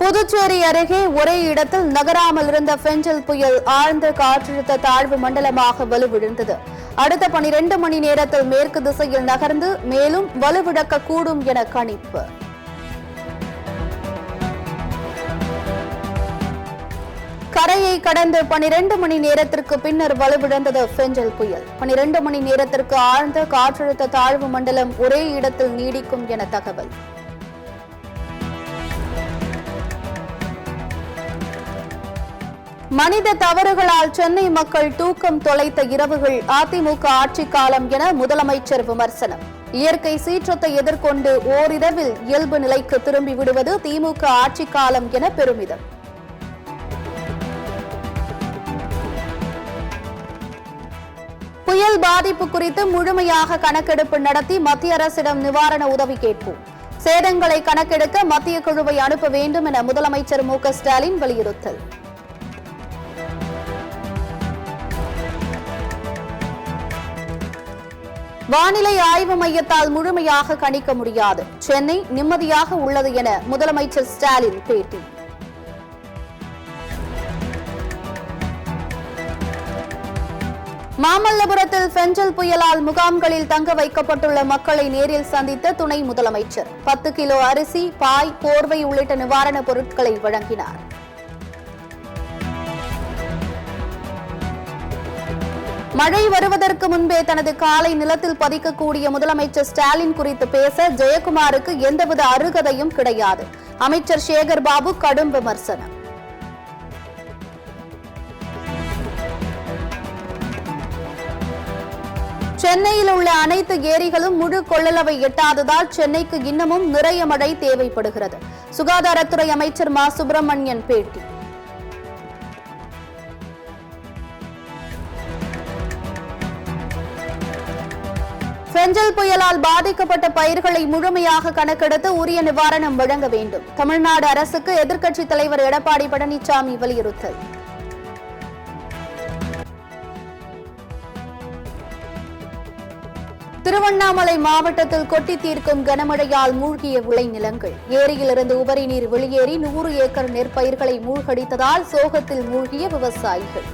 புதுச்சேரி அருகே ஒரே இடத்தில் நகராமல் இருந்த பெஞ்சல் புயல் ஆழ்ந்த காற்றழுத்த தாழ்வு மண்டலமாக வலுவிழந்தது. அடுத்த 12 மணி நேரத்தில் மேற்கு திசையில் நகர்ந்து மேலும் வலுவிழக்கக்கூடும் என கணிப்பு. கரையை கடந்து 12 மணி நேரத்திற்கு பின்னர் வலுவிழந்தது பெஞ்சல் புயல். 12 மணி நேரத்திற்கு ஆழ்ந்த காற்றழுத்த தாழ்வு மண்டலம் ஒரே இடத்தில் நீடிக்கும் என தகவல். மனித தவறுகளால் சென்னை மக்கள் தூக்கம் தொலைத்த இரவுகள் அதிமுக ஆட்சி காலம் என முதலமைச்சர் விமர்சனம். இயற்கை சீற்றத்தை எதிர்கொண்டு ஓரிரவில் இயல்பு நிலைக்கு திரும்பி விடுவது திமுக ஆட்சி காலம் என பெருமிதம். புயல் பாதிப்பு குறித்து முழுமையாக கணக்கெடுப்பு நடத்தி மத்திய அரசிடம் நிவாரண உதவி கேட்போம். சேதங்களை கணக்கெடுக்க மத்திய குழுவை அனுப்ப வேண்டும் என முதலமைச்சர் மு க ஸ்டாலின் வலியுறுத்தல். வானிலை ஆய்வு மையத்தால் முழுமையாக கணிக்க முடியாது. சென்னை நிம்மதியாக உள்ளது என முதலமைச்சர் ஸ்டாலின் பேட்டி. மாமல்லபுரத்தில் பெஞ்சல் புயலால் முகாம்களில் தங்க வைக்கப்பட்டுள்ள மக்களை நேரில் சந்தித்த துணை முதலமைச்சர் 10 கிலோ அரிசி, பாய், போர்வை உள்ளிட்ட நிவாரணப் பொருட்களை வழங்கினார். மழை வருவதற்கு முன்பே தனது காலை நிலத்தில் பதிக்கக்கூடிய முதலமைச்சர் ஸ்டாலின் குறித்து பேச ஜெயக்குமாருக்கு எந்தவித அருகதையும் கிடையாது. அமைச்சர் சேகர் பாபு கடும் விமர்சனம். சென்னையில் உள்ள அனைத்து ஏரிகளும் முழு கொள்ளளவை எட்டாததால் சென்னைக்கு இன்னமும் நிறைய மழை தேவைப்படுகிறது. சுகாதாரத்துறை அமைச்சர் மா சுப்பிரமணியன் பேட்டி. பெஞ்சல் புயலால் பாதிக்கப்பட்ட பயிர்களை முழுமையாக கணக்கெடுத்து உரிய நிவாரணம் வழங்க வேண்டும். தமிழ்நாடு அரசுக்கு எதிர்க்கட்சித் தலைவர் எடப்பாடி பழனிசாமி வலியுறுத்தல். திருவண்ணாமலை மாவட்டத்தில் கொட்டி தீர்க்கும் கனமழையால் மூழ்கிய விளைநிலங்கள். ஏரியிலிருந்து உபரி நீர் வெளியேறி 100 ஏக்கர் நெற்பயிர்களை மூழ்கடித்ததால் சோகத்தில் மூழ்கிய விவசாயிகள்.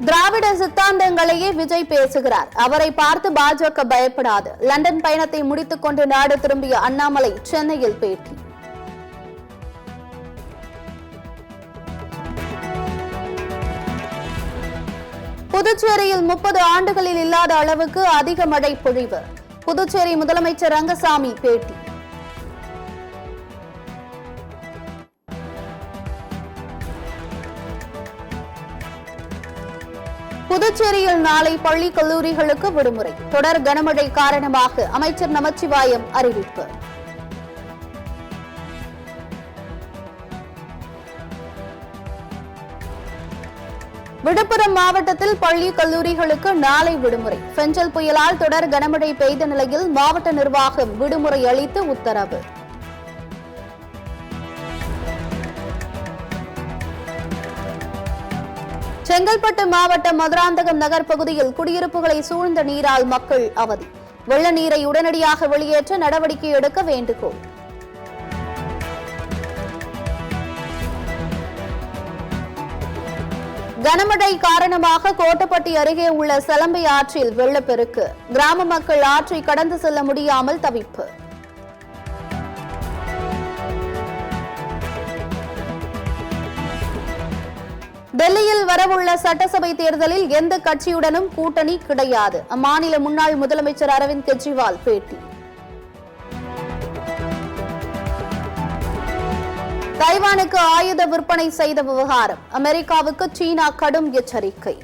திராவிட சித்தாந்தங்களையே விஜய் பேசுகிறார். அவரை பார்த்து பாஜக பயப்படாது. லண்டன் பயணத்தை முடித்துக் கொண்டு நாடு திரும்பிய அண்ணாமலை சென்னையில் பேட்டி. புதுச்சேரியில் 30 ஆண்டுகளில் இல்லாத அளவுக்கு அதிக மழை பொழிவு. புதுச்சேரி முதலமைச்சர் ரங்கசாமி பேட்டி. புதுச்சேரியில் நாளை பள்ளி கல்லூரிகளுக்கு விடுமுறை. தொடர் கனமழை காரணமாக அமைச்சர் நமச்சிவாயம் அறிவிப்பு. விழுப்புரம் மாவட்டத்தில் பள்ளி கல்லூரிகளுக்கு நாளை விடுமுறை. பெஞ்சல் புயலால் தொடர் கனமழை பெய்த நிலையில் மாவட்ட நிர்வாகம் விடுமுறை அளித்து உத்தரவு. செங்கல்பட்டு மாவட்டம் மதுராந்தகம் நகர் பகுதியில் குடியிருப்புகளை சூழ்ந்த நீரால் மக்கள் அவதி. வெள்ள நீரை உடனடியாக வெளியேற்ற நடவடிக்கை எடுக்க வேண்டுகோள். கனமழை காரணமாக கோட்டப்பட்டி அருகே உள்ள செலம்பை ஆற்றில் வெள்ளப்பெருக்கு. கிராம மக்கள் ஆற்றை கடந்து செல்ல முடியாமல் தவிப்பு. டெல்லியில் வரவுள்ள சட்டசபை தேர்தலில் எந்த கட்சியுடனும் கூட்டணி கிடையாது. அம்மாநில முன்னாள் முதலமைச்சர் அரவிந்த் கெஜ்ரிவால் பேட்டி. தைவானுக்கு ஆயுத விற்பனை செய்த விவகாரம். அமெரிக்காவுக்கு சீனா கடும் எச்சரிக்கை.